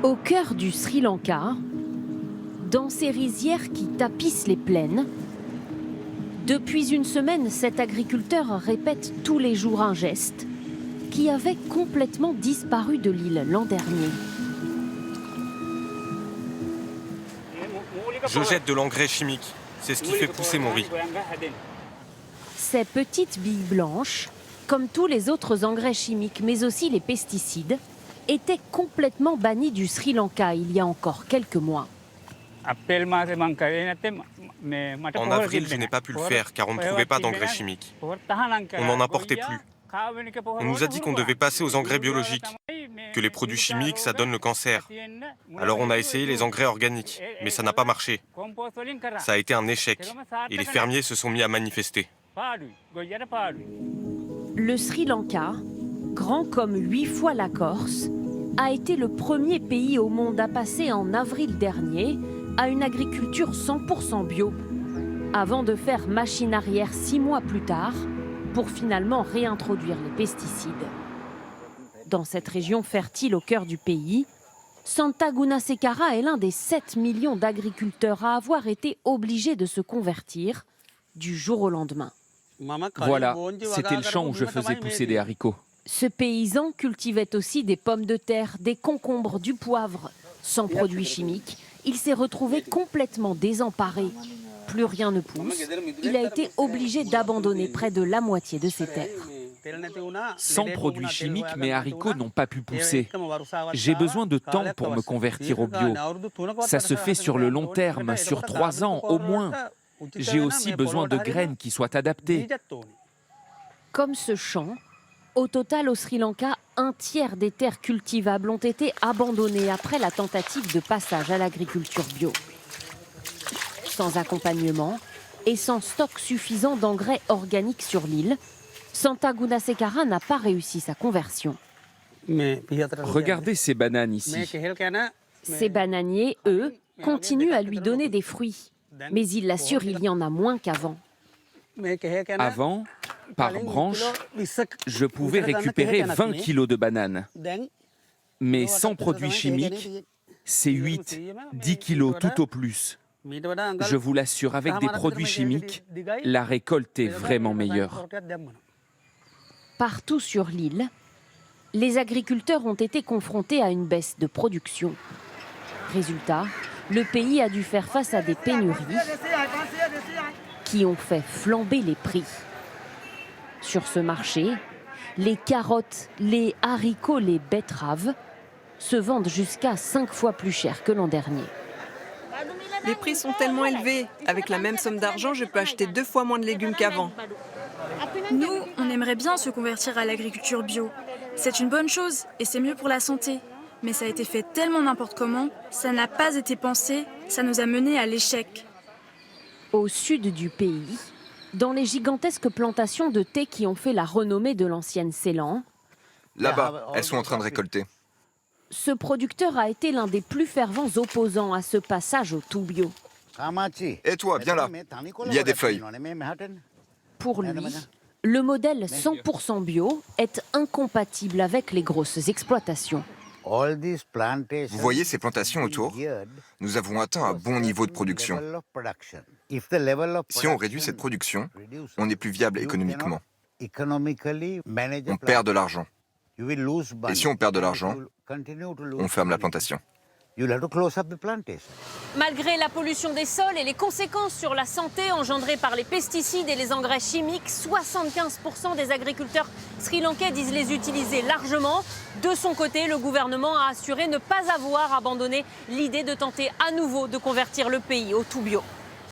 Au cœur du Sri Lanka, dans ces rizières qui tapissent les plaines, depuis une semaine, cet agriculteur répète tous les jours un geste qui avait complètement disparu de l'île l'an dernier. Je jette de l'engrais chimique. C'est ce qui fait pousser mon riz. Ces petites billes blanches, comme tous les autres engrais chimiques, mais aussi les pesticides, étaient complètement bannis du Sri Lanka il y a encore quelques mois. En avril, je n'ai pas pu le faire car on ne trouvait pas d'engrais chimiques. On n'en importait plus. On nous a dit qu'on devait passer aux engrais biologiques, que les produits chimiques, ça donne le cancer. Alors on a essayé les engrais organiques, mais ça n'a pas marché. Ça a été un échec et les fermiers se sont mis à manifester. Le Sri Lanka, grand comme 8 fois la Corse, a été le premier pays au monde à passer en avril dernier à une agriculture 100% bio, avant de faire machine arrière 6 mois plus tard pour finalement réintroduire les pesticides. Dans cette région fertile au cœur du pays, Santa Gunasekara est l'un des 7 millions d'agriculteurs à avoir été obligés de se convertir du jour au lendemain. Voilà, c'était le champ où je faisais pousser des haricots. Ce paysan cultivait aussi des pommes de terre, des concombres, du poivre. Sans produits chimiques, il s'est retrouvé complètement désemparé. Plus rien ne pousse. Il a été obligé d'abandonner près de la moitié de ses terres. Sans produits chimiques, mes haricots n'ont pas pu pousser. J'ai besoin de temps pour me convertir au bio. Ça se fait sur le long terme, sur 3 ans au moins. J'ai aussi besoin de graines qui soient adaptées. Comme ce champ, au total au Sri Lanka, un tiers des terres cultivables ont été abandonnées après la tentative de passage à l'agriculture bio. Sans accompagnement et sans stock suffisant d'engrais organiques sur l'île, Santa Gunasekara n'a pas réussi sa conversion. Regardez ces bananes ici. Ces bananiers, eux, continuent à lui donner des fruits. Mais il l'assure, il y en a moins qu'avant. Avant, par branche, je pouvais récupérer 20 kilos de bananes. Mais sans produits chimiques, c'est 8, 10 kilos tout au plus. Je vous l'assure, avec des produits chimiques, la récolte est vraiment meilleure. Partout sur l'île, les agriculteurs ont été confrontés à une baisse de production. Résultat, le pays a dû faire face à des pénuries qui ont fait flamber les prix. Sur ce marché, les carottes, les haricots, les betteraves se vendent jusqu'à 5 fois plus cher que l'an dernier. Les prix sont tellement élevés. Avec la même somme d'argent, je peux acheter 2 fois moins de légumes qu'avant. Nous, on aimerait bien se convertir à l'agriculture bio. C'est une bonne chose et c'est mieux pour la santé. Mais ça a été fait tellement n'importe comment, ça n'a pas été pensé, ça nous a menés à l'échec. Au sud du pays, dans les gigantesques plantations de thé qui ont fait la renommée de l'ancienne Ceylan, là-bas, elles sont en train de récolter. Ce producteur a été l'un des plus fervents opposants à ce passage au tout bio. Et toi, viens là. Il y a des feuilles. Pour lui, le modèle 100% bio est incompatible avec les grosses exploitations. Vous voyez ces plantations autour? Nous avons atteint un bon niveau de production. Si on réduit cette production, on n'est plus viable économiquement. On perd de l'argent. Et si on perd de l'argent, on ferme la plantation. Malgré la pollution des sols et les conséquences sur la santé engendrées par les pesticides et les engrais chimiques, 75% des agriculteurs sri-lankais disent les utiliser largement. De son côté, le gouvernement a assuré ne pas avoir abandonné l'idée de tenter à nouveau de convertir le pays au tout bio.